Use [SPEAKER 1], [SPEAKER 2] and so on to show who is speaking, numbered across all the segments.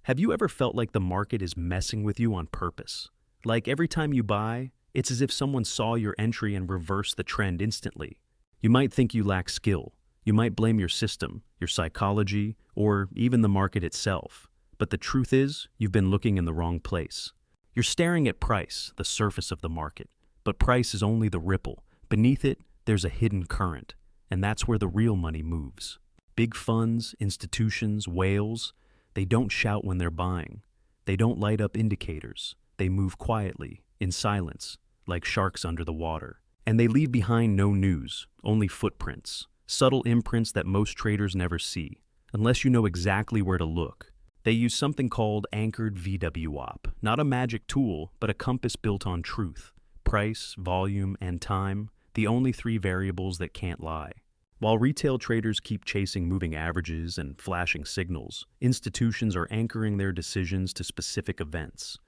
[SPEAKER 1] Have you ever felt like the market is messing with you on purpose? Like every time you buy, it's as if someone saw your entry and reversed the trend instantly. You might think you lack skill. You might blame your system, your psychology, or even the market itself. But the truth is, you've been looking in the wrong place. You're staring at price, the surface of the market. But price is only the ripple. Beneath it, there's a hidden current. And that's where the real money moves. Big funds, institutions, whales, they don't shout when they're buying. They don't light up indicators. They move quietly, in silence, like sharks under the water. And they leave behind no news, only footprints, subtle imprints that most traders never see, unless you know exactly where to look. They use something called Anchored VWAP, not a magic tool, but a compass built on truth. Price, volume, and time, the only three variables that can't lie. While retail traders keep chasing moving averages and flashing signals, institutions are anchoring their decisions to specific events.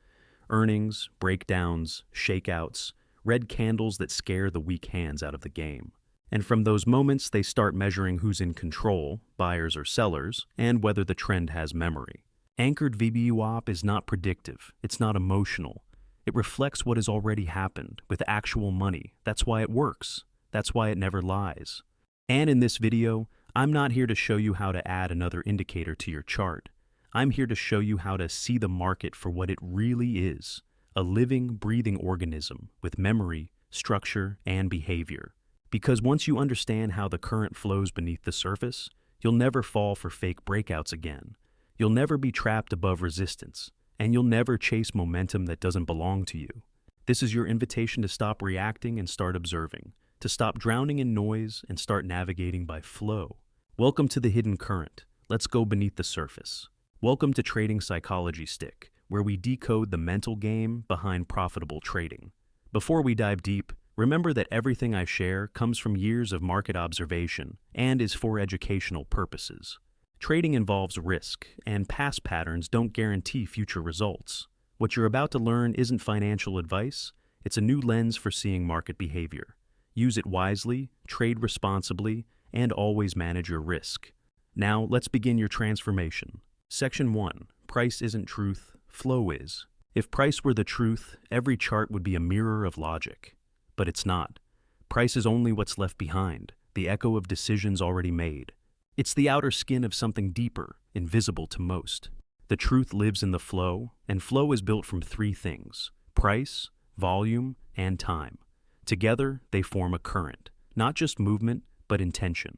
[SPEAKER 1] Earnings, breakdowns, shakeouts, red candles that scare the weak hands out of the game. And from those moments, they start measuring who's in control, buyers or sellers, and whether the trend has memory. Anchored VWAP is not predictive. It's not emotional. It reflects what has already happened with actual money. That's why it works. That's why it never lies. And in this video, I'm not here to show you how to add another indicator to your chart. I'm here to show you how to see the market for what it really is, a living, breathing organism with memory, structure, and behavior. Because once you understand how the current flows beneath the surface, you'll never fall for fake breakouts again. You'll never be trapped above resistance, and you'll never chase momentum that doesn't belong to you. This is your invitation to stop reacting and start observing, to stop drowning in noise and start navigating by flow. Welcome to the hidden current. Let's go beneath the surface. Welcome to Trading Psychology Stick, where we decode the mental game behind profitable trading. Before we dive deep, remember that everything I share comes from years of market observation and is for educational purposes. Trading involves risk, and past patterns don't guarantee future results. What you're about to learn isn't financial advice, it's a new lens for seeing market behavior. Use it wisely, trade responsibly, and always manage your risk. Now, let's begin your transformation. Section 1. Price isn't truth, flow is. If price were the truth, every chart would be a mirror of logic. But it's not. Price is only what's left behind, the echo of decisions already made. It's the outer skin of something deeper, invisible to most. The truth lives in the flow, and flow is built from three things: price, volume, and time. Together, they form a current, not just movement, but intention.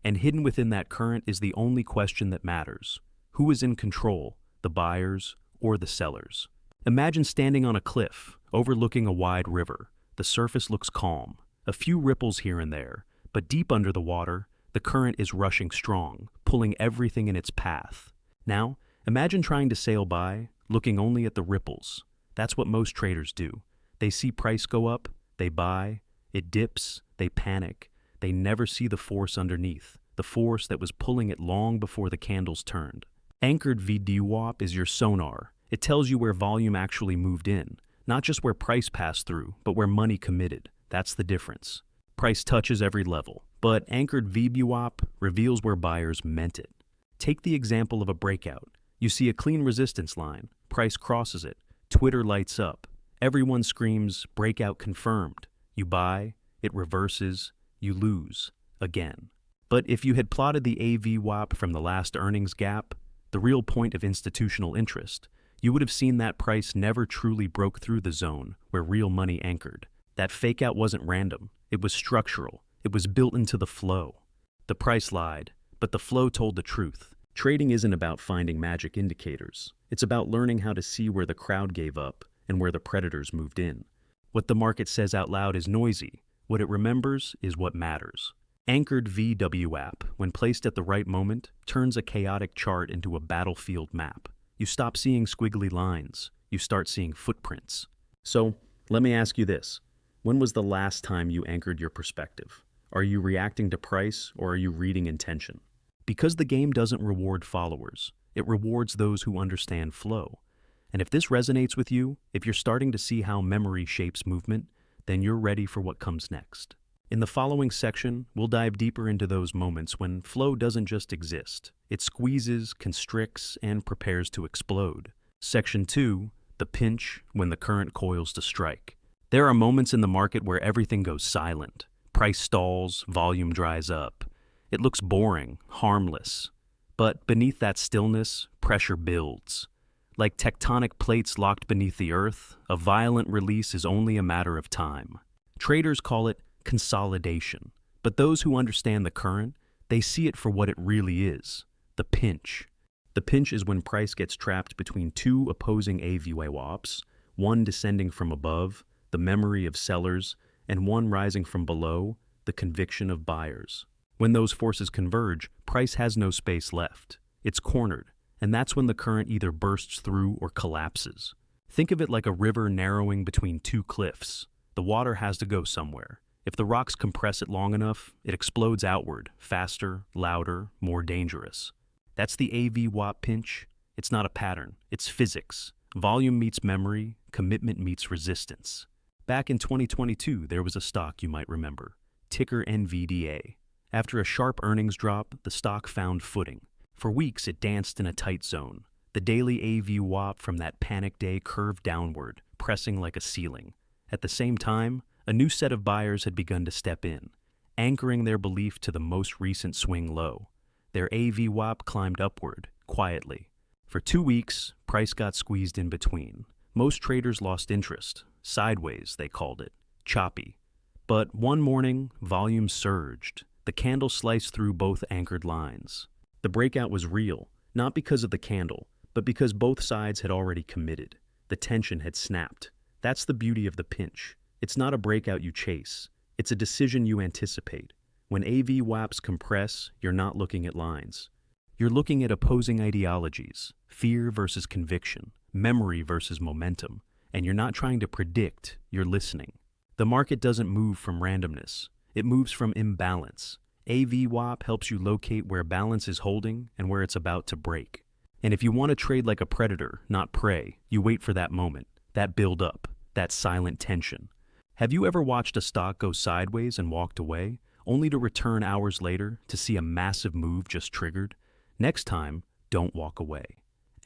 [SPEAKER 1] And hidden within that current is the only question that matters. Who is in control, the buyers or the sellers? Imagine standing on a cliff, overlooking a wide river. The surface looks calm, a few ripples here and there, but deep under the water, the current is rushing strong, pulling everything in its path. Now, imagine trying to sail by, looking only at the ripples. That's what most traders do. They see price go up, they buy, it dips, they panic. They never see the force underneath, the force that was pulling it long before the candles turned. Anchored VWAP is your sonar. It tells you where volume actually moved in, not just where price passed through, but where money committed. That's the difference. Price touches every level, but Anchored VWAP reveals where buyers meant it. Take the example of a breakout. You see a clean resistance line, price crosses it, Twitter lights up. Everyone screams, breakout confirmed. You buy, it reverses, you lose, again. But if you had plotted the AVWAP from the last earnings gap, the real point of institutional interest, you would have seen that price never truly broke through the zone where real money anchored. That fakeout wasn't random, it was structural, it was built into the flow. The price lied, but the flow told the truth. Trading isn't about finding magic indicators. It's about learning how to see where the crowd gave up and where the predators moved in. What the market says out loud is noisy. What it remembers is what matters. Anchored VWAP, when placed at the right moment, turns a chaotic chart into a battlefield map. You stop seeing squiggly lines. You start seeing footprints. So, let me ask you this. When was the last time you anchored your perspective? Are you reacting to price or are you reading intention? Because the game doesn't reward followers. It rewards those who understand flow. And if this resonates with you, if you're starting to see how memory shapes movement, then you're ready for what comes next. In the following section, we'll dive deeper into those moments when flow doesn't just exist. It squeezes, constricts, and prepares to explode. Section 2, the pinch when the current coils to strike. There are moments in the market where everything goes silent. Price stalls, volume dries up. It looks boring, harmless. But beneath that stillness, pressure builds. Like tectonic plates locked beneath the earth, a violent release is only a matter of time. Traders call it consolidation, but those who understand the current, they see it for what it really is, the pinch. The pinch is when price gets trapped between two opposing AVWAPs, one descending from above, the memory of sellers, and one rising from below, the conviction of buyers. When those forces converge, price has no space left. It's cornered, and that's when the current either bursts through or collapses. Think of it like a river narrowing between two cliffs. The water has to go somewhere. If the rocks compress it long enough, it explodes outward, faster, louder, more dangerous. That's the AVWAP pinch. It's not a pattern, it's physics. Volume meets memory, commitment meets resistance. Back in 2022, there was a stock you might remember, ticker NVDA. After a sharp earnings drop, the stock found footing. For weeks, it danced in a tight zone. The daily AVWAP from that panic day curved downward, pressing like a ceiling. At the same time, a new set of buyers had begun to step in, anchoring their belief to the most recent swing low. Their AVWAP climbed upward, quietly. For 2 weeks, price got squeezed in between. Most traders lost interest. Sideways, they called it. Choppy. But one morning, volume surged. The candle sliced through both anchored lines. The breakout was real, not because of the candle, but because both sides had already committed. The tension had snapped. That's the beauty of the pinch. It's not a breakout you chase. It's a decision you anticipate. When AVWAPs compress, you're not looking at lines. You're looking at opposing ideologies, fear versus conviction, memory versus momentum, and you're not trying to predict, you're listening. The market doesn't move from randomness. It moves from imbalance. AVWAP helps you locate where balance is holding and where it's about to break. And if you want to trade like a predator, not prey, you wait for that moment, that build-up, that silent tension. Have you ever watched a stock go sideways and walked away, only to return hours later to see a massive move just triggered? Next time, don't walk away.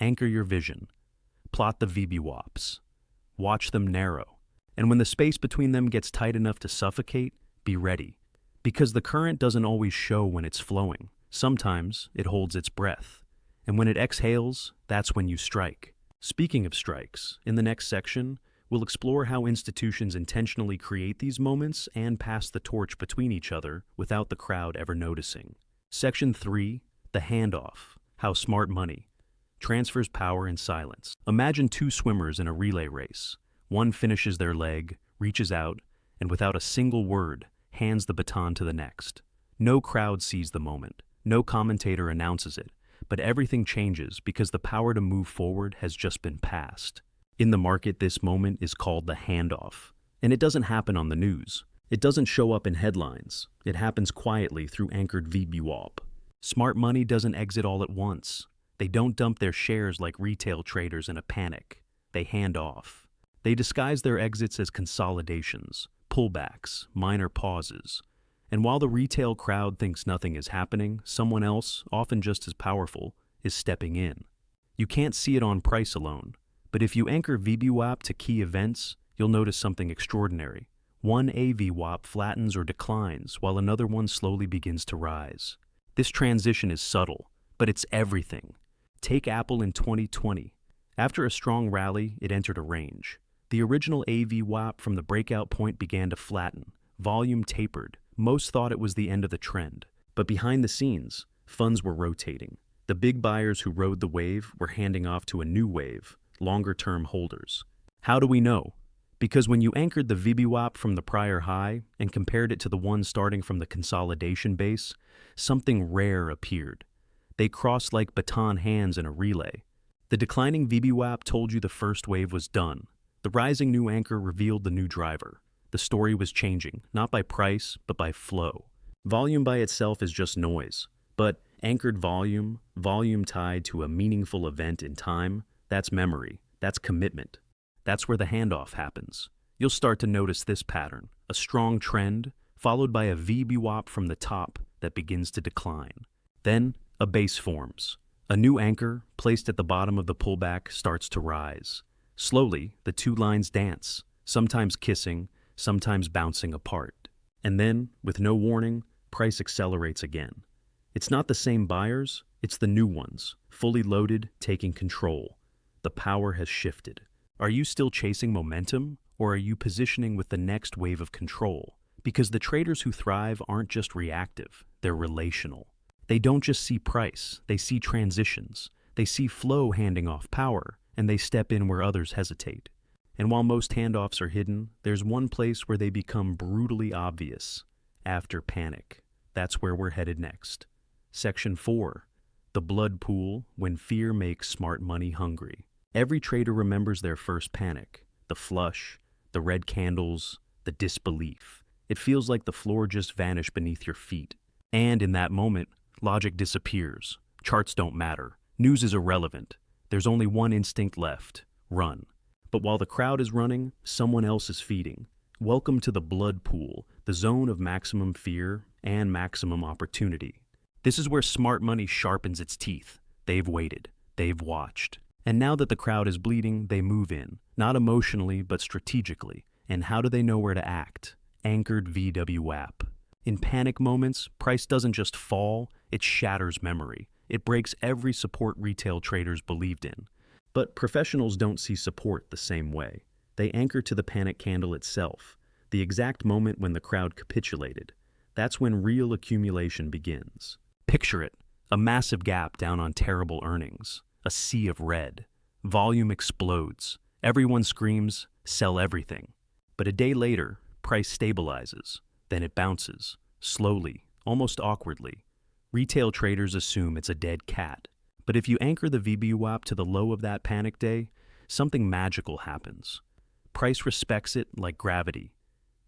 [SPEAKER 1] Anchor your vision. Plot the VWAPs. Watch them narrow. And when the space between them gets tight enough to suffocate, be ready. Because the current doesn't always show when it's flowing. Sometimes it holds its breath. And when it exhales, that's when you strike. Speaking of strikes, in the next section, we'll explore how institutions intentionally create these moments and pass the torch between each other without the crowd ever noticing. Section 3, the handoff, how smart money transfers power in silence. Imagine two swimmers in a relay race. One finishes their leg, reaches out, and without a single word, hands the baton to the next. No crowd sees the moment. No commentator announces it. But everything changes because the power to move forward has just been passed. In the market, this moment is called the handoff. And it doesn't happen on the news. It doesn't show up in headlines. It happens quietly through Anchored VWAP. Smart money doesn't exit all at once. They don't dump their shares like retail traders in a panic. They hand off. They disguise their exits as consolidations, pullbacks, minor pauses. And while the retail crowd thinks nothing is happening, someone else, often just as powerful, is stepping in. You can't see it on price alone. But if you anchor VWAP to key events, you'll notice something extraordinary. One AVWAP flattens or declines, while another one slowly begins to rise. This transition is subtle, but it's everything. Take Apple in 2020. After a strong rally, it entered a range. The original AVWAP from the breakout point began to flatten. Volume tapered. Most thought it was the end of the trend. But behind the scenes, funds were rotating. The big buyers who rode the wave were handing off to a new wave, longer-term holders. How do we know? Because when you anchored the VWAP from the prior high and compared it to the one starting from the consolidation base, something rare appeared. They crossed like baton hands in a relay. The declining VWAP told you the first wave was done. The rising new anchor revealed the new driver. The story was changing, not by price, but by flow. Volume by itself is just noise. But anchored volume, volume tied to a meaningful event in time, that's memory, that's commitment. That's where the handoff happens. You'll start to notice this pattern, a strong trend followed by a VWAP from the top that begins to decline. Then, a base forms. A new anchor, placed at the bottom of the pullback, starts to rise. Slowly, the two lines dance, sometimes kissing, sometimes bouncing apart. And then, with no warning, price accelerates again. It's not the same buyers, it's the new ones, fully loaded, taking control. The power has shifted. Are you still chasing momentum, or are you positioning with the next wave of control? Because the traders who thrive aren't just reactive, they're relational. They don't just see price, they see transitions. They see flow handing off power, and they step in where others hesitate. And while most handoffs are hidden, there's one place where they become brutally obvious. After panic. That's where we're headed next. Section 4. The blood pool when fear makes smart money hungry. Every trader remembers their first panic. The flush, the red candles, the disbelief. It feels like the floor just vanished beneath your feet. And in that moment, logic disappears. Charts don't matter. News is irrelevant. There's only one instinct left: run. But while the crowd is running, someone else is feeding. Welcome to the blood pool, the zone of maximum fear and maximum opportunity. This is where smart money sharpens its teeth. They've waited. They've watched. And now that the crowd is bleeding, they move in. Not emotionally, but strategically. And how do they know where to act? Anchored VWAP. In panic moments, price doesn't just fall, it shatters memory. It breaks every support retail traders believed in. But professionals don't see support the same way. They anchor to the panic candle itself, the exact moment when the crowd capitulated. That's when real accumulation begins. Picture it, a massive gap down on terrible earnings, a sea of red. Volume explodes. Everyone screams, sell everything. But a day later, price stabilizes. Then it bounces, slowly, almost awkwardly. Retail traders assume it's a dead cat. But if you anchor the VWAP to the low of that panic day, something magical happens. Price respects it like gravity.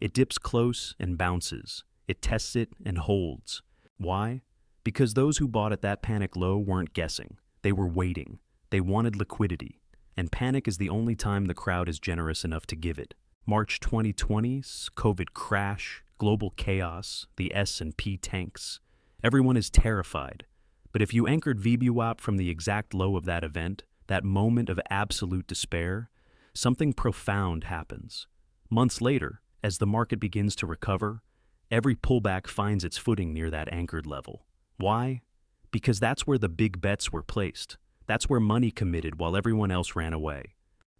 [SPEAKER 1] It dips close and bounces. It tests it and holds. Why? Because those who bought at that panic low weren't guessing. They were waiting. They wanted liquidity. And panic is the only time the crowd is generous enough to give it. March 2020's COVID crash, global chaos, the S&P tanks. Everyone is terrified. But if you anchored VWAP from the exact low of that event, that moment of absolute despair, something profound happens. Months later, as the market begins to recover, every pullback finds its footing near that anchored level. Why? Because that's where the big bets were placed. That's where money committed while everyone else ran away.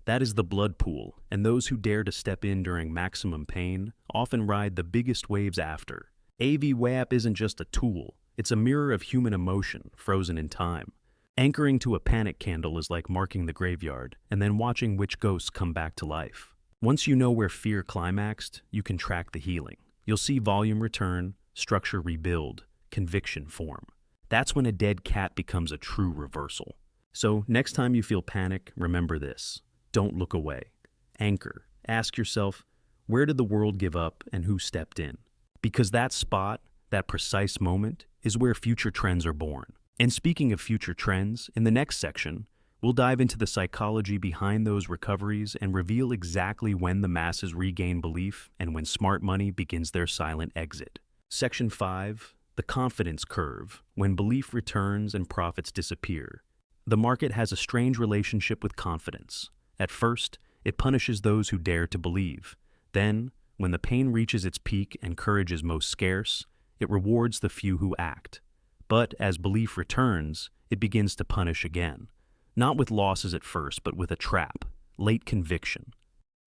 [SPEAKER 1] That is the blood pool, and those who dare to step in during maximum pain often ride the biggest waves after. AVWAP isn't just a tool, it's a mirror of human emotion, frozen in time. Anchoring to a panic candle is like marking the graveyard, and then watching which ghosts come back to life. Once you know where fear climaxed, you can track the healing. You'll see volume return, structure rebuild, conviction form. That's when a dead cat becomes a true reversal. So next time you feel panic, remember this. Don't look away. Anchor. Ask yourself, where did the world give up and who stepped in? Because that spot, that precise moment, is where future trends are born. And speaking of future trends, in the next section, we'll dive into the psychology behind those recoveries and reveal exactly when the masses regain belief and when smart money begins their silent exit. Section 5, the confidence curve, when belief returns and profits disappear. The market has a strange relationship with confidence. At first, it punishes those who dare to believe. Then, when the pain reaches its peak and courage is most scarce, it rewards the few who act. But as belief returns, it begins to punish again. Not with losses at first, but with a trap, late conviction.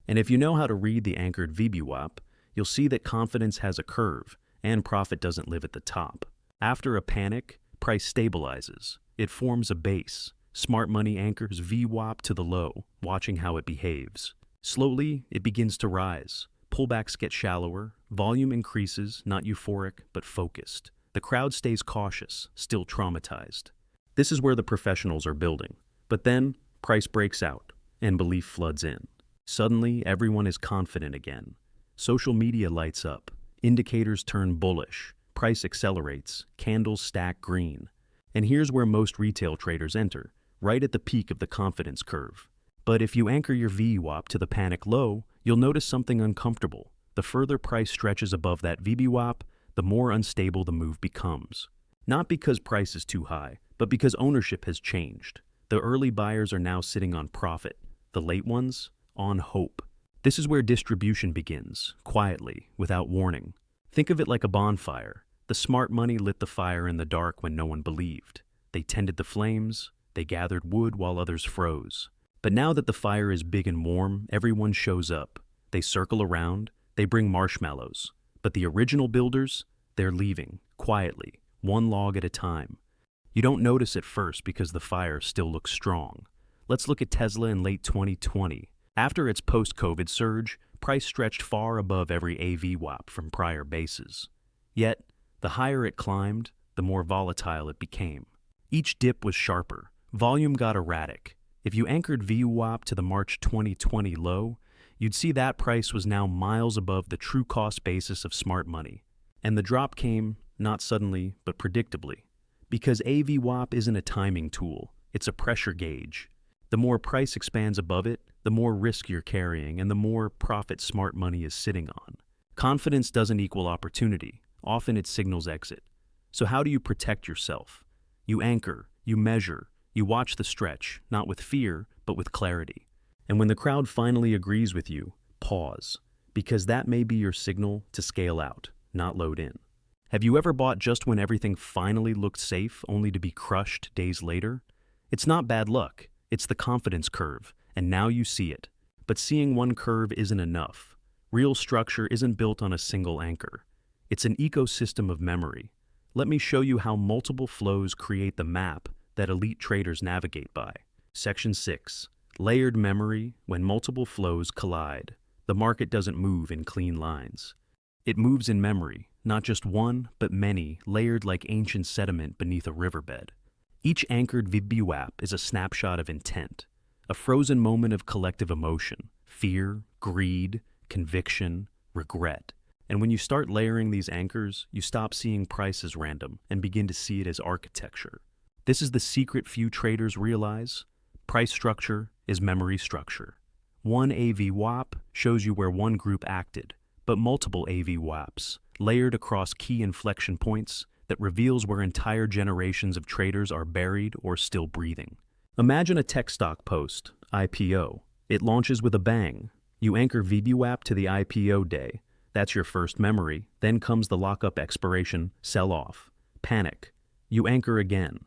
[SPEAKER 1] And if you know how to read the anchored VWAP, you'll see that confidence has a curve, and profit doesn't live at the top. After a panic, price stabilizes. It forms a base. Smart money anchors VWAP to the low, watching how it behaves. Slowly, it begins to rise. Pullbacks get shallower. Volume increases, not euphoric, but focused. The crowd stays cautious, still traumatized. This is where the professionals are building. But then, price breaks out, and belief floods in. Suddenly, everyone is confident again. Social media lights up. Indicators turn bullish. Price accelerates. Candles stack green. And here's where most retail traders enter, right at the peak of the confidence curve. But if you anchor your VWAP to the panic low, you'll notice something uncomfortable. The further price stretches above that VWAP, the more unstable the move becomes. Not because price is too high, but because ownership has changed. The early buyers are now sitting on profit, the late ones on hope. This is where distribution begins, quietly, without warning. Think of it like a bonfire. The smart money lit the fire in the dark when no one believed. They tended the flames, they gathered wood while others froze. But now that the fire is big and warm, everyone shows up. They circle around, they bring marshmallows. But the original builders, they're leaving, quietly, one log at a time. You don't notice at first because the fire still looks strong. Let's look at Tesla in late 2020. After its post-COVID surge, price stretched far above every AVWAP from prior bases. Yet, the higher it climbed, the more volatile it became. Each dip was sharper, volume got erratic. If you anchored VWAP to the March 2020 low, you'd see that price was now miles above the true cost basis of smart money. And the drop came, not suddenly, but predictably. Because AVWAP isn't a timing tool, it's a pressure gauge. The more price expands above it, the more risk you're carrying and the more profit smart money is sitting on. Confidence doesn't equal opportunity. Often it signals exit. So how do you protect yourself? You anchor, you measure, you watch the stretch, not with fear, but with clarity. And when the crowd finally agrees with you, pause, because that may be your signal to scale out, not load in. Have you ever bought just when everything finally looked safe, only to be crushed days later? It's not bad luck, it's the confidence curve, and now you see it. But seeing one curve isn't enough. Real structure isn't built on a single anchor. It's an ecosystem of memory. Let me show you how multiple flows create the map that elite traders navigate by. Section 6. Layered memory when multiple flows collide. The market doesn't move in clean lines. It moves in memory, not just one, but many, layered like ancient sediment beneath a riverbed. Each anchored VWAP is a snapshot of intent, a frozen moment of collective emotion, fear, greed, conviction, regret. And when you start layering these anchors, you stop seeing price as random and begin to see it as architecture. This is the secret few traders realize. Price structure is memory structure. One AVWAP shows you where one group acted, but multiple AVWAPs, layered across key inflection points, that reveals where entire generations of traders are buried or still breathing. Imagine a tech stock post, IPO. It launches with a bang. You anchor VWAP to the IPO day. That's your first memory. Then comes the lockup expiration, sell-off, panic. You anchor again.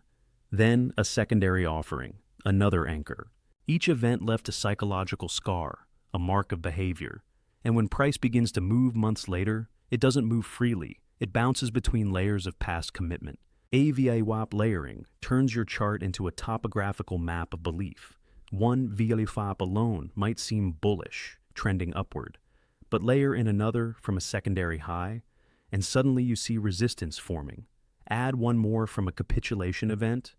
[SPEAKER 1] Then a secondary offering, another anchor. Each event left a psychological scar, a mark of behavior. And when price begins to move months later, it doesn't move freely. It bounces between layers of past commitment. AVWAP layering turns your chart into a topographical map of belief. One VWAP alone might seem bullish, trending upward. But layer in another from a secondary high, and suddenly you see resistance forming. Add one more from a capitulation event,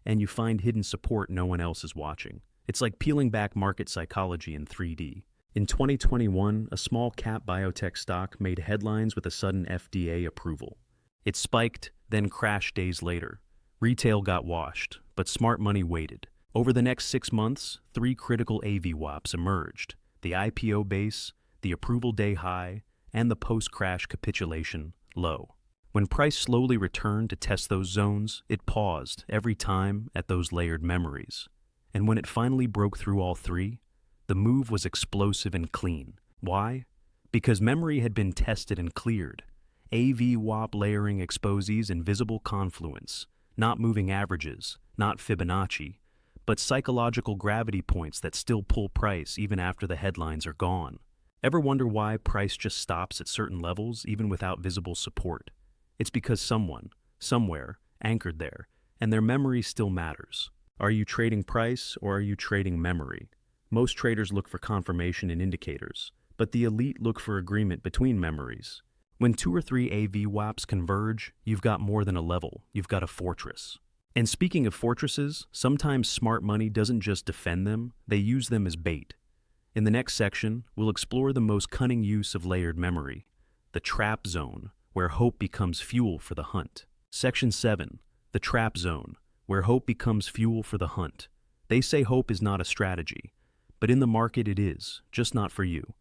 [SPEAKER 1] and you find hidden support no one else is watching. It's like peeling back market psychology in 3D. In 2021, a small cap biotech stock made headlines with a sudden FDA approval. It spiked, then crashed days later. Retail got washed, but smart money waited. Over the next 6 months, 3 critical AVWAPs emerged: the IPO base, the approval day high, and the post-crash capitulation low. When price slowly returned to test those zones, it paused every time at those layered memories. And when it finally broke through all 3, the move was explosive and clean. Why? Because memory had been tested and cleared. AVWAP layering exposes invisible confluence, not moving averages, not Fibonacci, but psychological gravity points that still pull price even after the headlines are gone. Ever wonder why price just stops at certain levels even without visible support? It's because someone, somewhere, anchored there, and their memory still matters. Are you trading price or are you trading memory? Most traders look for confirmation in indicators, but the elite look for agreement between memories. When 2 or 3 AVWAPs converge, you've got more than a level, you've got a fortress. And speaking of fortresses, sometimes smart money doesn't just defend them, they use them as bait. In the next section, we'll explore the most cunning use of layered memory, the trap zone, where hope becomes fuel for the hunt. Section 7, the trap zone, where hope becomes fuel for the hunt. They say hope is not a strategy, but in the market it is, just not for you.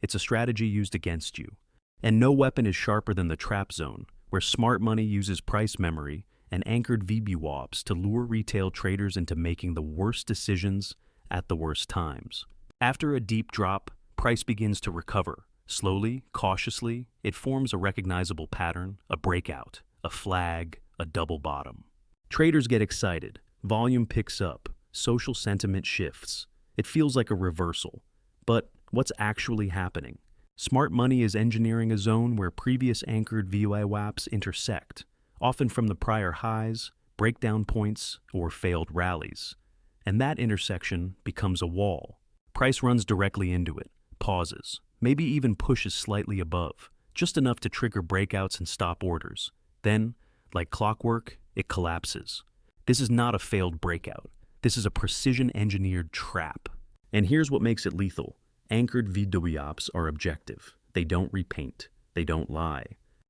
[SPEAKER 1] It's a strategy used against you. And no weapon is sharper than the trap zone, where smart money uses price memory and anchored VWAPs to lure retail traders into making the worst decisions at the worst times. After a deep drop, price begins to recover. Slowly, cautiously, it forms a recognizable pattern, a breakout, a flag, a double bottom. Traders get excited, volume picks up, social sentiment shifts. It feels like a reversal. But what's actually happening? Smart money is engineering a zone where previous anchored VWAPs intersect, often from the prior highs, breakdown points, or failed rallies. And that intersection becomes a wall. Price runs directly into it, pauses, maybe even pushes slightly above, just enough to trigger breakouts and stop orders. Then, like clockwork, it collapses. This is not a failed breakout. This is a precision-engineered trap. And here's what makes it lethal. Anchored VWAPs are objective. They don't repaint. They don't lie.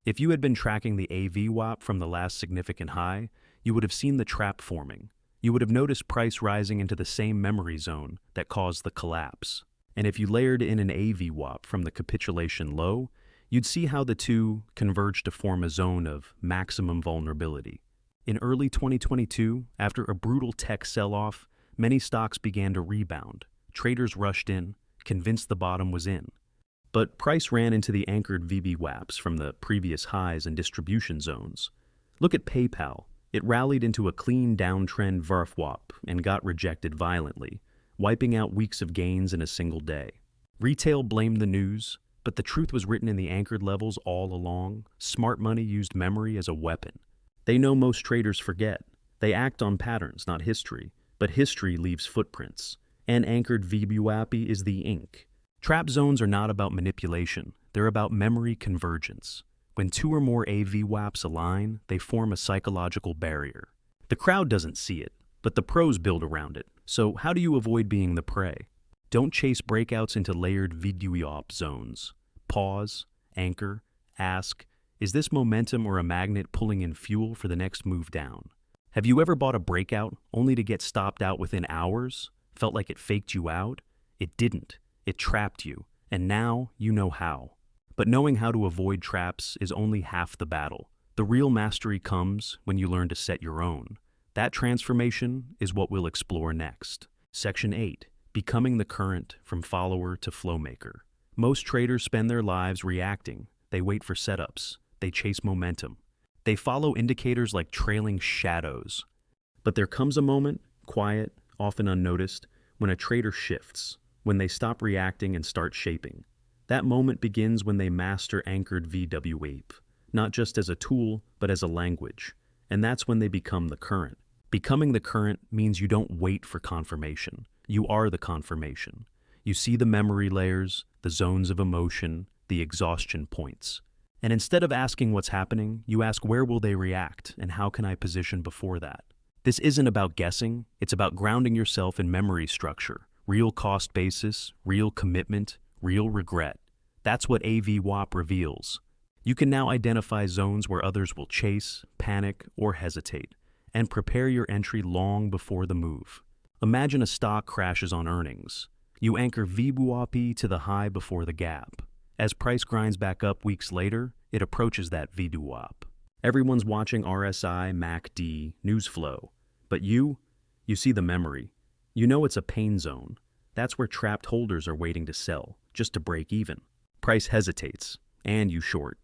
[SPEAKER 1] If you had been tracking the AVWAP from the last significant high, you would have seen the trap forming. You would have noticed price rising into the same memory zone that caused the collapse. And if you layered in an AVWAP from the capitulation low, you'd see how the two converge to form a zone of maximum vulnerability. In early 2022, after a brutal tech sell-off, many stocks began to rebound. Traders rushed in, convinced the bottom was in. But price ran into the anchored VWAPs from the previous highs and distribution zones. Look at PayPal. It rallied into a clean downtrend VWAP and got rejected violently, wiping out weeks of gains in a single day. Retail blamed the news, but the truth was written in the anchored levels all along. Smart money used memory as a weapon. They know most traders forget. They act on patterns, not history, but history leaves footprints. And anchored VWAP is the ink. Trap zones are not about manipulation. They're about memory convergence. When two or more AVWAPs align, they form a psychological barrier. The crowd doesn't see it, but the pros build around it. So how do you avoid being the prey? Don't chase breakouts into layered VWAP zones. Pause, anchor, ask, is this momentum or a magnet pulling in fuel for the next move down? Have you ever bought a breakout only to get stopped out within hours? Felt like it faked you out? It didn't. It trapped you, and now you know how. But knowing how to avoid traps is only half the battle. The real mastery comes when you learn to set your own. That transformation is what we'll explore next. Section 8. Becoming the current from follower to flowmaker. Most traders spend their lives reacting. They wait for setups. They chase momentum. They follow indicators like trailing shadows. But there comes a moment, quiet, often unnoticed, when a trader shifts, when they stop reacting and start shaping. That moment begins when they master anchored VWAP, not just as a tool, but as a language. And that's when they become the current. Becoming the current means you don't wait for confirmation. You are the confirmation. You see the memory layers, the zones of emotion, the exhaustion points. And instead of asking what's happening, you ask where will they react and how can I position before that? This isn't about guessing, it's about grounding yourself in memory structure, real cost basis, real commitment, real regret. That's what AVWAP reveals. You can now identify zones where others will chase, panic, or hesitate, and prepare your entry long before the move. Imagine a stock crashes on earnings. You anchor VWAP to the high before the gap. As price grinds back up weeks later, it approaches that VWAP. Everyone's watching RSI, MACD, news flow. But you see the memory. You know it's a pain zone. That's where trapped holders are waiting to sell, just to break even. Price hesitates, and you short.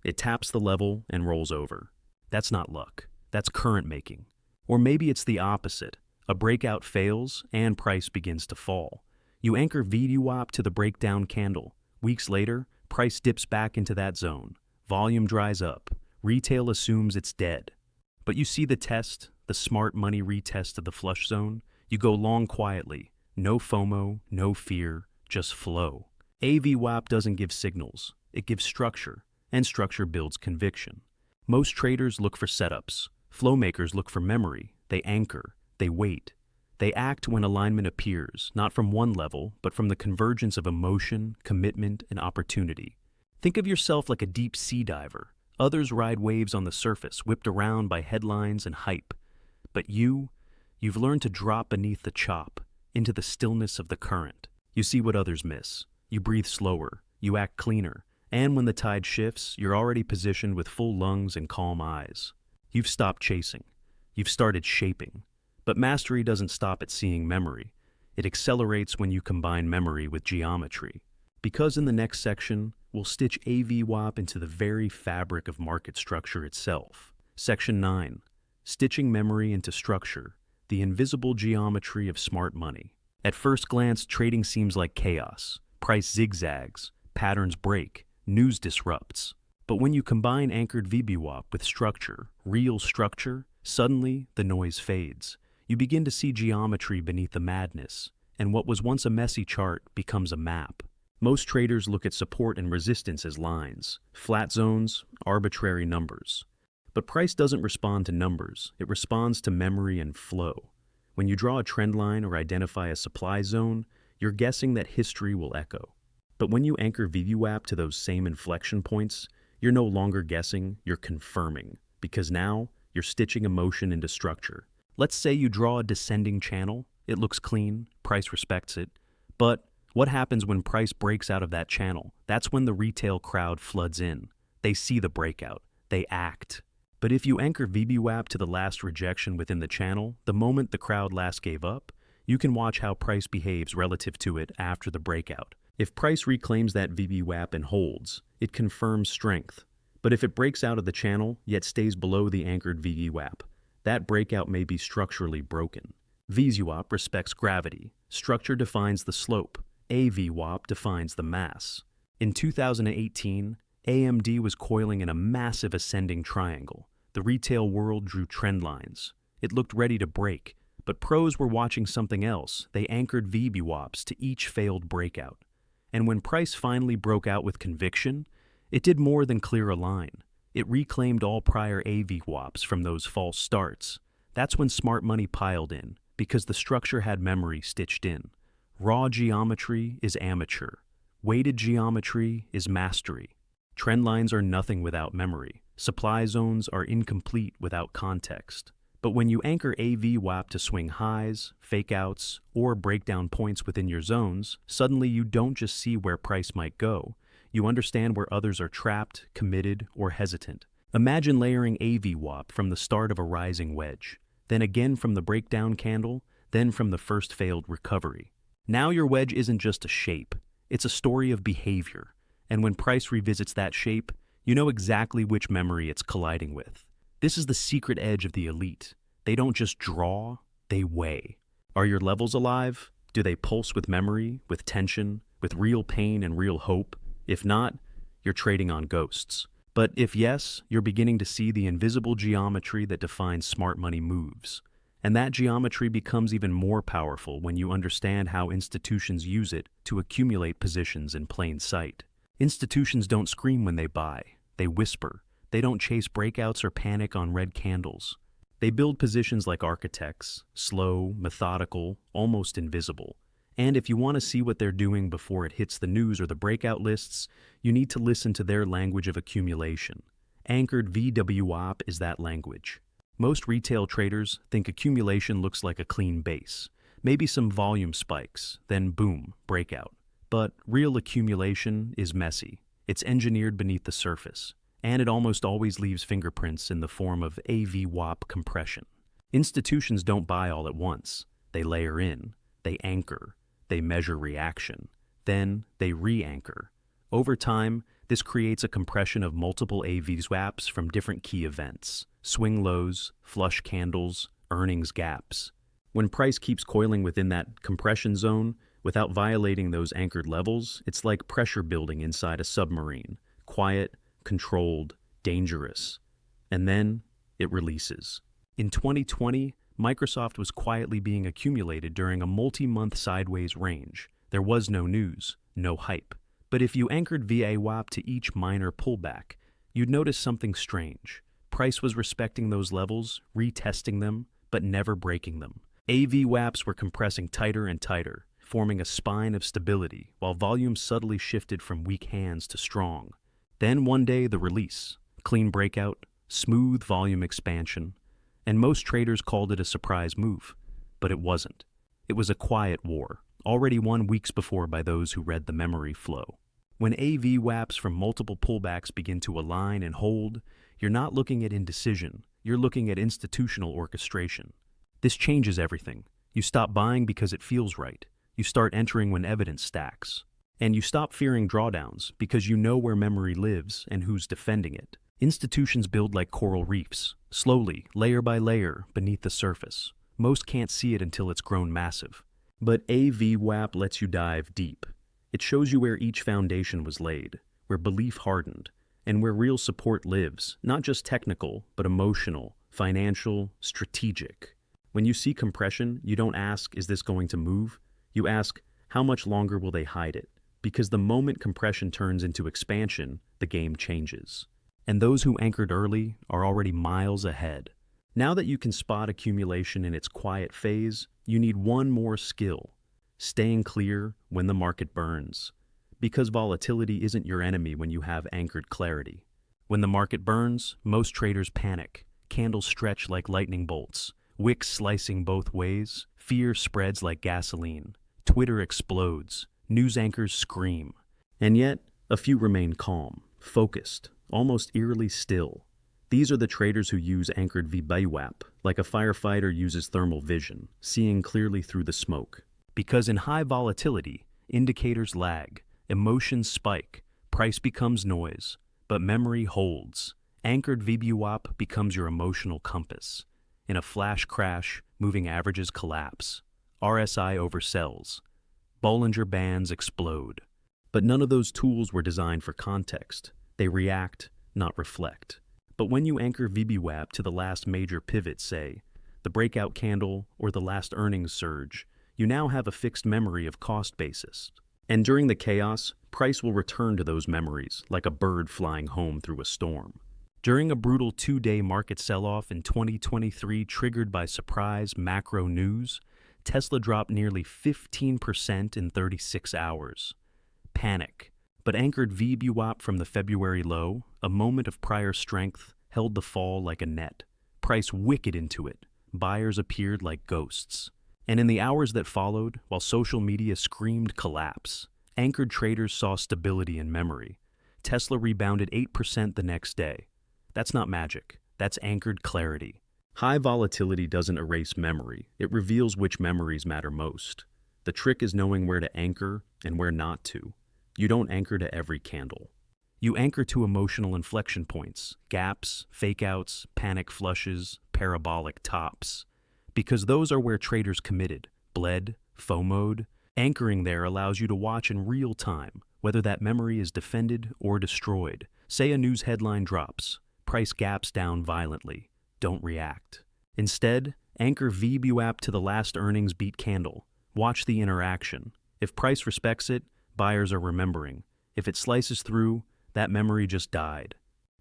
[SPEAKER 1] It taps the level and rolls over. That's not luck. That's current making. Or maybe it's the opposite. A breakout fails, and price begins to fall. You anchor VWAP to the breakdown candle. Weeks later, price dips back into that zone. Volume dries up. Retail assumes it's dead. But you see the test, the smart money retest of the flush zone. You go long quietly. No FOMO, no fear, just flow. AVWAP doesn't give signals. It gives structure, and structure builds conviction. Most traders look for setups. Flow makers look for memory. They anchor. They wait. They act when alignment appears, not from one level, but from the convergence of emotion, commitment, and opportunity. Think of yourself like a deep sea diver. Others ride waves on the surface, whipped around by headlines and hype. But you've learned to drop beneath the chop, into the stillness of the current. You see what others miss. You breathe slower. you act cleaner, and when the tide shifts, you're already positioned with full lungs and calm eyes. You've stopped chasing. You've started shaping. But mastery doesn't stop at seeing memory. It accelerates when you combine memory with geometry. Because in the next section, we'll stitch AVWAP into the very fabric of market structure itself. Section 9. Stitching memory into structure, the invisible geometry of smart money. At first glance, trading seems like chaos. Price zigzags, patterns break, news disrupts. But when you combine Anchored VWAP with structure, real structure, suddenly the noise fades. You begin to see geometry beneath the madness, and what was once a messy chart becomes a map. Most traders look at support and resistance as lines, flat zones, arbitrary numbers. But price doesn't respond to numbers, it responds to memory and flow. When you draw a trend line or identify a supply zone, you're guessing that history will echo. But when you anchor VWAP to those same inflection points, you're no longer guessing, you're confirming, because now you're stitching emotion into structure. Let's say you draw a descending channel, it looks clean, price respects it, but what happens when price breaks out of that channel? That's when the retail crowd floods in. They see the breakout, they act. But if you anchor VWAP to the last rejection within the channel, the moment the crowd last gave up, you can watch how price behaves relative to it after the breakout. If price reclaims that VWAP and holds, it confirms strength. But if it breaks out of the channel, yet stays below the anchored VWAP, that breakout may be structurally broken. VWAP respects gravity. Structure defines the slope. AVWAP defines the mass. In 2018, AMD was coiling in a massive ascending triangle. The retail world drew trend lines. It looked ready to break, but pros were watching something else. They anchored VWAPs to each failed breakout. And when price finally broke out with conviction, it did more than clear a line. It reclaimed all prior AVWAPs from those false starts. That's when smart money piled in, because the structure had memory stitched in. Raw geometry is amateur. Weighted geometry is mastery. Trend lines are nothing without memory. Supply zones are incomplete without context. But when you anchor AVWAP to swing highs, fakeouts, or breakdown points within your zones, suddenly you don't just see where price might go. You understand where others are trapped, committed, or hesitant. Imagine layering AVWAP from the start of a rising wedge, then again from the breakdown candle, then from the first failed recovery. Now your wedge isn't just a shape, it's a story of behavior. And when price revisits that shape, you know exactly which memory it's colliding with. This is the secret edge of the elite. They don't just draw, they weigh. Are your levels alive? Do they pulse with memory, with tension, with real pain and real hope? If not, you're trading on ghosts. But if yes, you're beginning to see the invisible geometry that defines smart money moves. And that geometry becomes even more powerful when you understand how institutions use it to accumulate positions in plain sight. Institutions don't scream when they buy, they whisper. They don't chase breakouts or panic on red candles. They build positions like architects, slow, methodical, almost invisible. And if you want to see what they're doing before it hits the news or the breakout lists, you need to listen to their language of accumulation. Anchored VWAP is that language. Most retail traders think accumulation looks like a clean base, maybe some volume spikes, then boom, breakout. But real accumulation is messy. It's engineered beneath the surface, and it almost always leaves fingerprints in the form of AVWAP compression. Institutions don't buy all at once. They layer in, they anchor, they measure reaction, then they re-anchor. Over time, this creates a compression of multiple AVWAPs from different key events, swing lows, flush candles, earnings gaps. When price keeps coiling within that compression zone, without violating those anchored levels, it's like pressure building inside a submarine, quiet, controlled, dangerous. And then it releases. In 2020, Microsoft was quietly being accumulated during a multi-month sideways range. There was no news, no hype. But if you anchored VWAP to each minor pullback, you'd notice something strange. Price was respecting those levels, retesting them, but never breaking them. AVWAPs were compressing tighter and tighter, forming a spine of stability, while volume subtly shifted from weak hands to strong. Then one day, the release. Clean breakout, smooth volume expansion. And most traders called it a surprise move. But it wasn't. It was a quiet war, already won weeks before by those who read the memory flow. When AVWAPs from multiple pullbacks begin to align and hold, you're not looking at indecision, you're looking at institutional orchestration. This changes everything. You stop buying because it feels right. You start entering when evidence stacks. And you stop fearing drawdowns because you know where memory lives and who's defending it. Institutions build like coral reefs, slowly, layer by layer, beneath the surface. Most can't see it until it's grown massive. But AVWAP lets you dive deep. It shows you where each foundation was laid, where belief hardened, and where real support lives, not just technical, but emotional, financial, strategic. When you see compression, you don't ask, is this going to move? You ask, how much longer will they hide it? Because the moment compression turns into expansion, the game changes. And those who anchored early are already miles ahead. Now that you can spot accumulation in its quiet phase, you need one more skill: staying clear when the market burns. Because volatility isn't your enemy when you have anchored clarity. When the market burns, most traders panic. Candles stretch like lightning bolts, wicks slicing both ways, fear spreads like gasoline. Twitter explodes, news anchors scream. And yet, a few remain calm, focused, almost eerily still. These are the traders who use Anchored VWAP, like a firefighter uses thermal vision, seeing clearly through the smoke. Because in high volatility, indicators lag, emotions spike, price becomes noise, but memory holds. Anchored VWAP becomes your emotional compass. In a flash crash, moving averages collapse. RSI oversells. Bollinger Bands explode. But none of those tools were designed for context. They react, not reflect. But when you anchor VWAP to the last major pivot, say, the breakout candle or the last earnings surge, you now have a fixed memory of cost basis. And during the chaos, price will return to those memories like a bird flying home through a storm. During a brutal 2-day market sell-off in 2023 triggered by surprise macro news, Tesla dropped nearly 15% in 36 hours. Panic. But anchored VWAP from the February low, a moment of prior strength, held the fall like a net. Price wicked into it. Buyers appeared like ghosts. And in the hours that followed, while social media screamed collapse, anchored traders saw stability in memory. Tesla rebounded 8% the next day. That's not magic. That's anchored clarity. High volatility doesn't erase memory. It reveals which memories matter most. The trick is knowing where to anchor and where not to. You don't anchor to every candle. You anchor to emotional inflection points, gaps, fake-outs, panic flushes, parabolic tops. Because those are where traders committed, bled, FOMO'd. Anchoring there allows you to watch in real time, whether that memory is defended or destroyed. Say a news headline drops, price gaps down violently. Don't react. Instead, anchor VWAP to the last earnings beat candle. Watch the interaction. If price respects it, buyers are remembering. If it slices through, that memory just died.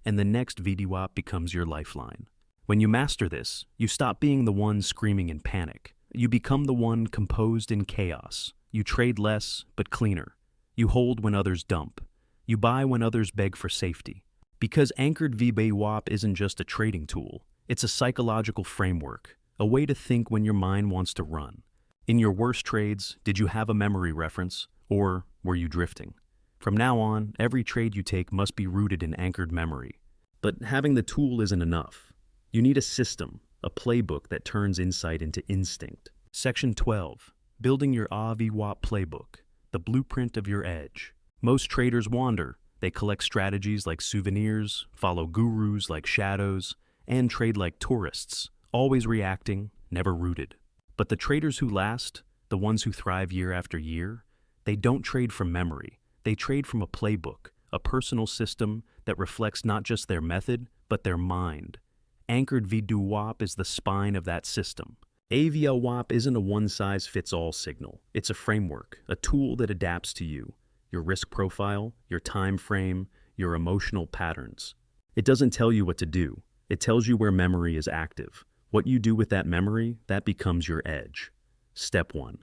[SPEAKER 1] And the next VWAP becomes your lifeline. When you master this, you stop being the one screaming in panic. You become the one composed in chaos. You trade less, but cleaner. You hold when others dump. You buy when others beg for safety. Because anchored VWAP isn't just a trading tool. It's a psychological framework, a way to think when your mind wants to run. In your worst trades, did you have a memory reference, or were you drifting? From now on, every trade you take must be rooted in anchored memory. But having the tool isn't enough. You need a system, a playbook that turns insight into instinct. Section 12. Building your AVWAP playbook, the blueprint of your edge. Most traders wander. They collect strategies like souvenirs, follow gurus like shadows, and trade like tourists, always reacting, never rooted. But the traders who last, the ones who thrive year after year, they don't trade from memory. They trade from a playbook, a personal system that reflects not just their method, but their mind. Anchored VWAP is the spine of that system. AVWAP isn't a one-size-fits-all signal. It's a framework, a tool that adapts to you, your risk profile, your time frame, your emotional patterns. It doesn't tell you what to do. It tells you where memory is active. What you do with that memory, that becomes your edge. Step 1.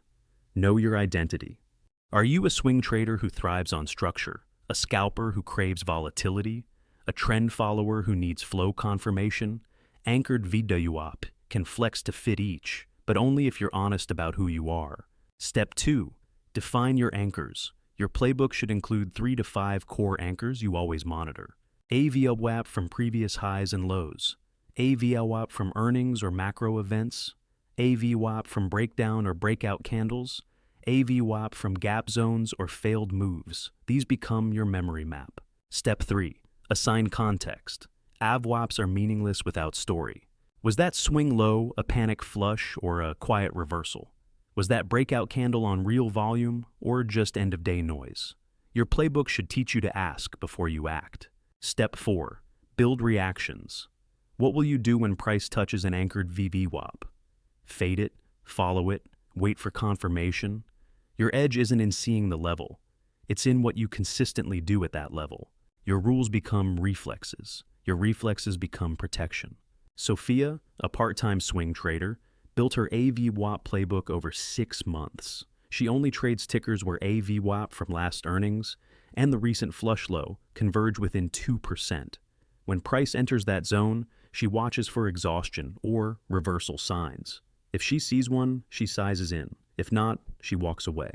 [SPEAKER 1] Know your identity. Are you a swing trader who thrives on structure, a scalper who craves volatility, a trend follower who needs flow confirmation? Anchored VWAP can flex to fit each, but only if you're honest about who you are. Step 2. Define your anchors, Your playbook should include 3 to 5 core anchors you always monitor. AVWAP from previous highs and lows. AVWAP from earnings or macro events. AVWAP from breakdown or breakout candles. AVWAP from gap zones or failed moves. These become your memory map. Step 3. Assign context. AVWAPs are meaningless without story. Was that swing low a panic flush or a quiet reversal? Was that breakout candle on real volume or just end-of-day noise? Your playbook should teach you to ask before you act. Step 4. Build reactions. What will you do when price touches an anchored VWAP? Fade it, follow it, wait for confirmation? Your edge isn't in seeing the level. It's in what you consistently do at that level. Your rules become reflexes. Your reflexes become protection. Sophia, a part-time swing trader, built her AVWAP playbook over 6 months. She only trades tickers where AVWAP from last earnings and the recent flush low converge within 2%. When price enters that zone, she watches for exhaustion or reversal signs. If she sees one, she sizes in. If not, she walks away.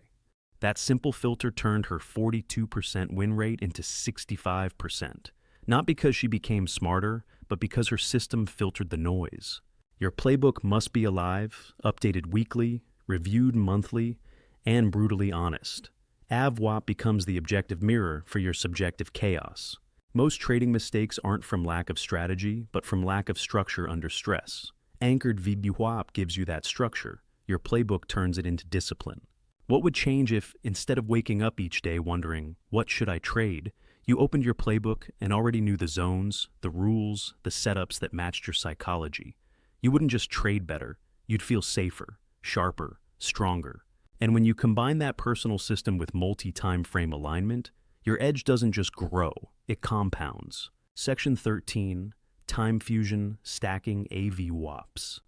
[SPEAKER 1] That simple filter turned her 42% win rate into 65%. Not because she became smarter, but because her system filtered the noise. Your playbook must be alive, updated weekly, reviewed monthly, and brutally honest. AVWAP becomes the objective mirror for your subjective chaos. Most trading mistakes aren't from lack of strategy, but from lack of structure under stress. Anchored VWAP gives you that structure. Your playbook turns it into discipline. What would change if, instead of waking up each day wondering, what should I trade, you opened your playbook and already knew the zones, the rules, the setups that matched your psychology? You wouldn't just trade better, you'd feel safer, sharper, stronger. And when you combine that personal system with multi-time frame alignment, your edge doesn't just grow, it compounds. Section 13, TimeFusion Stacking AVWAPs.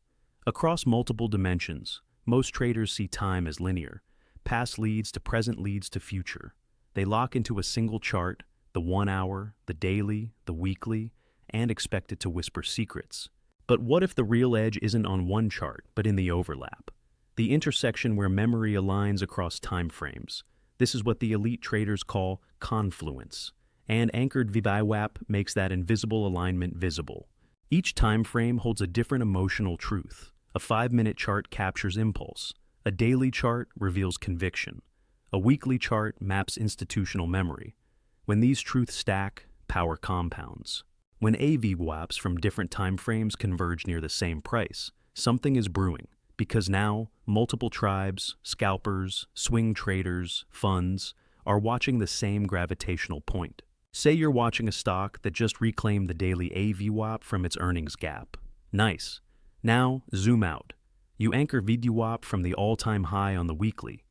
[SPEAKER 1] Across multiple dimensions, most traders see time as linear. Past leads to present leads to future. They lock into a single chart, the 1 hour, the daily, the weekly, and expect it to whisper secrets. But what if the real edge isn't on one chart, but in the overlap? The intersection where memory aligns across time frames. This is what the elite traders call confluence. And Anchored VWAP makes that invisible alignment visible. Each time frame holds a different emotional truth. A 5-minute chart captures impulse. A daily chart reveals conviction. A weekly chart maps institutional memory. When these truths stack, power compounds. When AVWAPs from different time frames converge near the same price, something is brewing, because now multiple tribes, scalpers, swing traders, funds are watching the same gravitational point. Say you're watching a stock that just reclaimed the daily AVWAP from its earnings gap. Nice. Now, zoom out. You anchor VWAP from the all-time high on the weekly,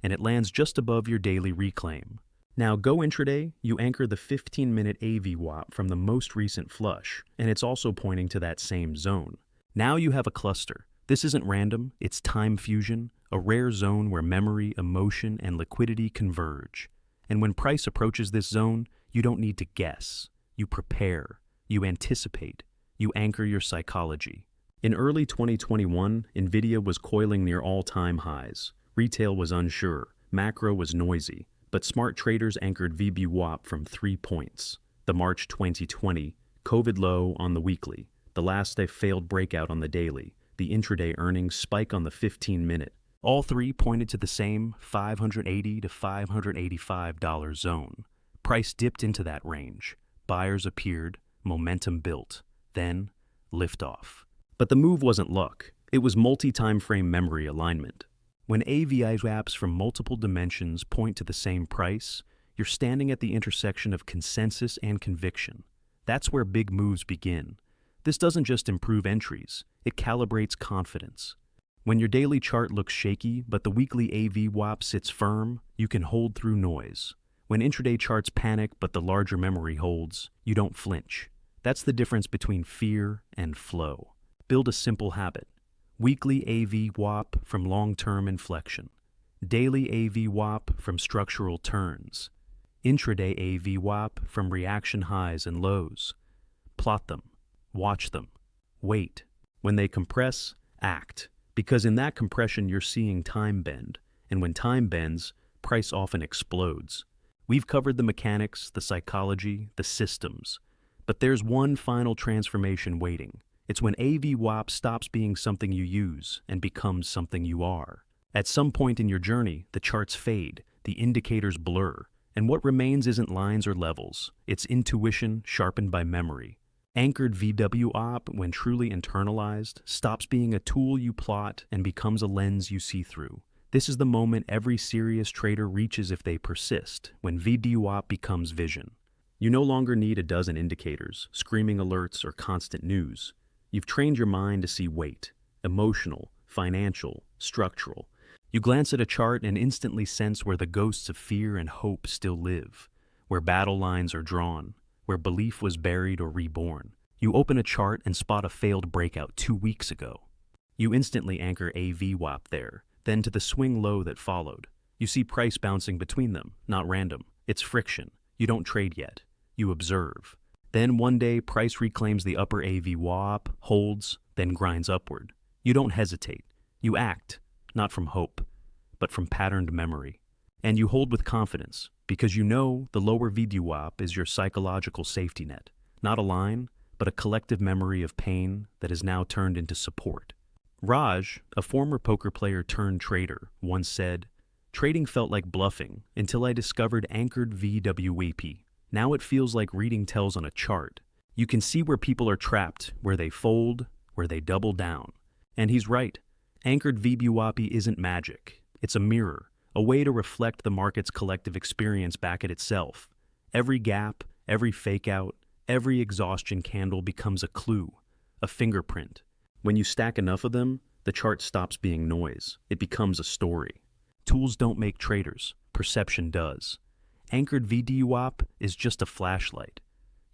[SPEAKER 1] and it lands just above your daily reclaim. Now go intraday, you anchor the 15-minute AVWAP from the most recent flush, and it's also pointing to that same zone. Now you have a cluster. This isn't random, it's TimeFusion, a rare zone where memory, emotion, and liquidity converge. And when price approaches this zone, you don't need to guess. You prepare, you anticipate, you anchor your psychology. In early 2021, Nvidia was coiling near all-time highs. Retail was unsure, macro was noisy, but smart traders anchored VWAP from 3 points. The March 2020, COVID low on the weekly, the last day failed breakout on the daily, the intraday earnings spike on the 15-minute. All three pointed to the same $580 to $585 zone. Price dipped into that range. Buyers appeared, momentum built, then liftoff. But the move wasn't luck. It was multi-time frame memory alignment. When AVWAPs from multiple dimensions point to the same price, you're standing at the intersection of consensus and conviction. That's where big moves begin. This doesn't just improve entries, it calibrates confidence. When your daily chart looks shaky, but the weekly AVWAP sits firm, you can hold through noise. When intraday charts panic, but the larger memory holds, you don't flinch. That's the difference between fear and flow. Build a simple habit. Weekly AVWAP from long-term inflection. Daily AVWAP from structural turns. Intraday AVWAP from reaction highs and lows. Plot them. Watch them. Wait. When they compress, act. Because in that compression you're seeing time bend. And when time bends, price often explodes. We've covered the mechanics, the psychology, the systems. But there's one final transformation waiting. It's when AVWAP stops being something you use and becomes something you are. At some point in your journey, the charts fade, the indicators blur, and what remains isn't lines or levels. It's intuition sharpened by memory. Anchored VWAP, when truly internalized, stops being a tool you plot and becomes a lens you see through. This is the moment every serious trader reaches if they persist, when VWAP becomes vision. You no longer need a dozen indicators, screaming alerts, or constant news. You've trained your mind to see weight, emotional, financial, structural. You glance at a chart and instantly sense where the ghosts of fear and hope still live, where battle lines are drawn, where belief was buried or reborn. You open a chart and spot a failed breakout 2 weeks ago. You instantly anchor AVWAP there, then to the swing low that followed. You see price bouncing between them, not random. It's friction. You don't trade yet. You observe. Then one day, price reclaims the upper AVWAP, holds, then grinds upward. You don't hesitate. You act, not from hope, but from patterned memory. And you hold with confidence, because you know the lower VWAP is your psychological safety net. Not a line, but a collective memory of pain that is now turned into support. Raj, a former poker player turned trader, once said, "Trading felt like bluffing until I discovered Anchored VWAP. Now it feels like reading tells on a chart. You can see where people are trapped, where they fold, where they double down." And he's right. Anchored VWAP isn't magic. It's a mirror, a way to reflect the market's collective experience back at itself. Every gap, every fake out, every exhaustion candle becomes a clue, a fingerprint. When you stack enough of them, the chart stops being noise. It becomes a story. Tools don't make traders. Perception does. Anchored VWAP is just a flashlight.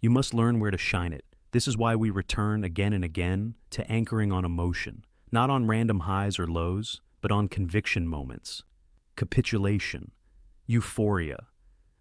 [SPEAKER 1] You must learn where to shine it. This is why we return again and again to anchoring on emotion, not on random highs or lows, but on conviction moments. Capitulation, euphoria,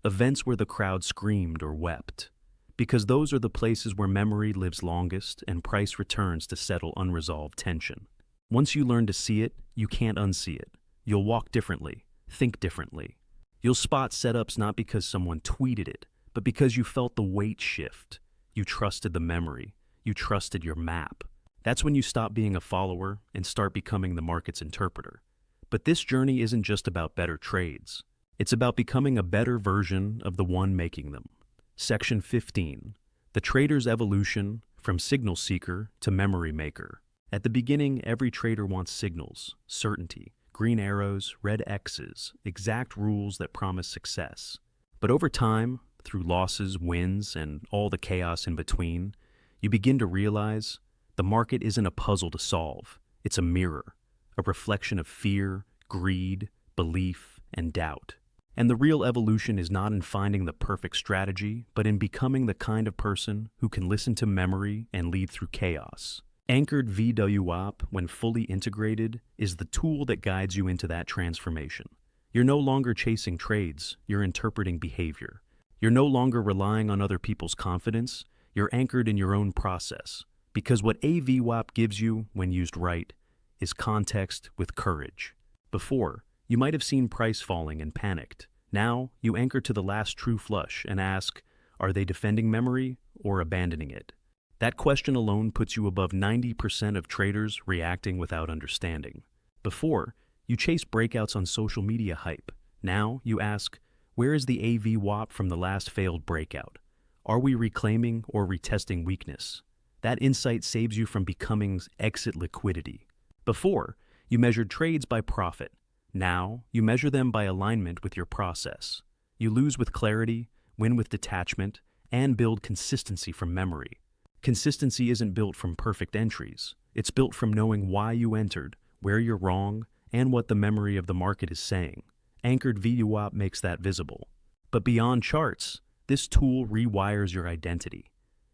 [SPEAKER 1] events where the crowd screamed or wept. Because those are the places where memory lives longest and price returns to settle unresolved tension. Once you learn to see it, you can't unsee it. You'll walk differently, think differently. You'll spot setups not because someone tweeted it, but because you felt the weight shift. You trusted the memory. You trusted your map. That's when you stop being a follower and start becoming the market's interpreter. But this journey isn't just about better trades. It's about becoming a better version of the one making them. Section 15. The trader's evolution from signal seeker to memory maker. At the beginning, every trader wants signals, certainty, green arrows, red X's, exact rules that promise success. But over time, through losses, wins, and all the chaos in between, you begin to realize the market isn't a puzzle to solve. It's a mirror, a reflection of fear, greed, belief, and doubt. And the real evolution is not in finding the perfect strategy, but in becoming the kind of person who can listen to memory and lead through chaos. Anchored VWAP, when fully integrated, is the tool that guides you into that transformation. You're no longer chasing trades, you're interpreting behavior. You're no longer relying on other people's confidence, you're anchored in your own process. Because what AVWAP gives you, when used right, is context with courage. Before, you might have seen price falling and panicked. Now, you anchor to the last true flush and ask, are they defending memory or abandoning it? That question alone puts you above 90% of traders reacting without understanding. Before, you chase breakouts on social media hype. Now, you ask, where is the AVWAP from the last failed breakout? Are we reclaiming or retesting weakness? That insight saves you from becoming exit liquidity. Before, you measured trades by profit. Now, you measure them by alignment with your process. You lose with clarity, win with detachment, and build consistency from memory. Consistency isn't built from perfect entries. It's built from knowing why you entered, where you're wrong, and what the memory of the market is saying. Anchored VWAP makes that visible. But beyond charts, this tool rewires your identity.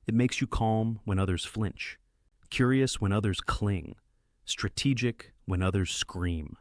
[SPEAKER 1] It makes you calm when others flinch, curious when others cling, strategic when others scream.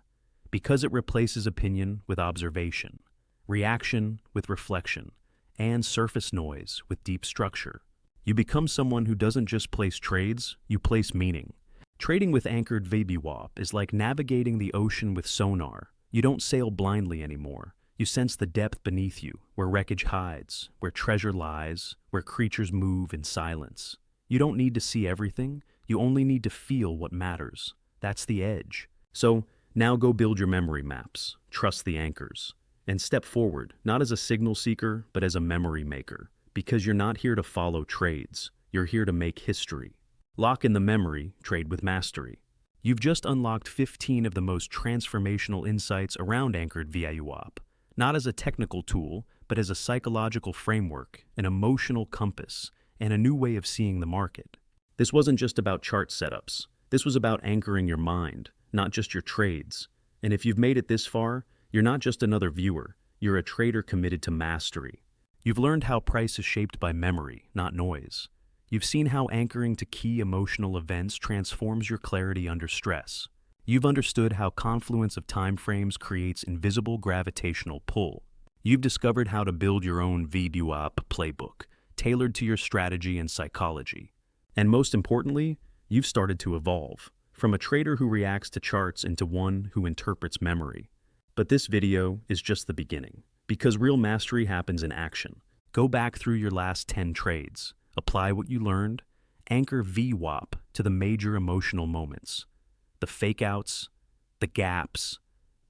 [SPEAKER 1] Because it replaces opinion with observation, reaction with reflection, and surface noise with deep structure. You become someone who doesn't just place trades, you place meaning. Trading with Anchored VWAP is like navigating the ocean with sonar. You don't sail blindly anymore. You sense the depth beneath you, where wreckage hides, where treasure lies, where creatures move in silence. You don't need to see everything, you only need to feel what matters. That's the edge. So, now go build your memory maps, trust the anchors, and step forward, not as a signal seeker, but as a memory maker. Because you're not here to follow trades, you're here to make history. Lock in the memory, trade with mastery. You've just unlocked 15 of the most transformational insights around Anchored VWAP, not as a technical tool, but as a psychological framework, an emotional compass, and a new way of seeing the market. This wasn't just about chart setups. This was about anchoring your mind, not just your trades. And if you've made it this far, you're not just another viewer, you're a trader committed to mastery. You've learned how price is shaped by memory, not noise. You've seen how anchoring to key emotional events transforms your clarity under stress. You've understood how confluence of time frames creates invisible gravitational pull. You've discovered how to build your own VWAP playbook, tailored to your strategy and psychology. And most importantly, you've started to evolve, from a trader who reacts to charts into one who interprets memory. But this video is just the beginning, because real mastery happens in action. Go back through your last 10 trades, apply what you learned, anchor VWAP to the major emotional moments. The fake-outs, the gaps,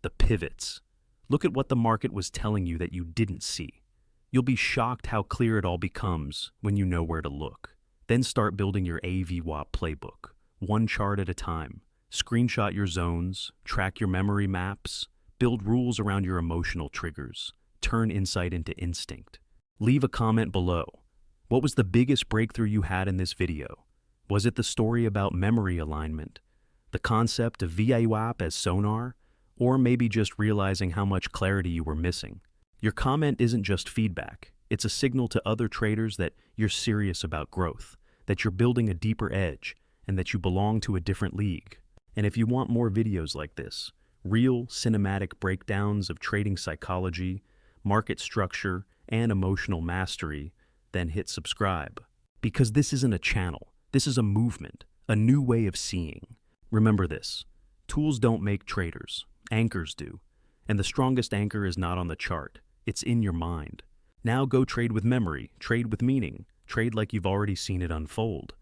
[SPEAKER 1] the pivots. Look at what the market was telling you that you didn't see. You'll be shocked how clear it all becomes when you know where to look. Then start building your AVWAP playbook, one chart at a time. Screenshot your zones, track your memory maps, build rules around your emotional triggers, turn insight into instinct. Leave a comment below. What was the biggest breakthrough you had in this video? Was it the story about memory alignment? The concept of VWAP as sonar, or maybe just realizing how much clarity you were missing? Your comment isn't just feedback, it's a signal to other traders that you're serious about growth, that you're building a deeper edge, and that you belong to a different league. And if you want more videos like this, real cinematic breakdowns of trading psychology, market structure, and emotional mastery, then hit subscribe. Because this isn't a channel, this is a movement, a new way of seeing. Remember this, tools don't make traders, anchors do. And the strongest anchor is not on the chart, it's in your mind. Now go trade with memory, trade with meaning, trade like you've already seen it unfold.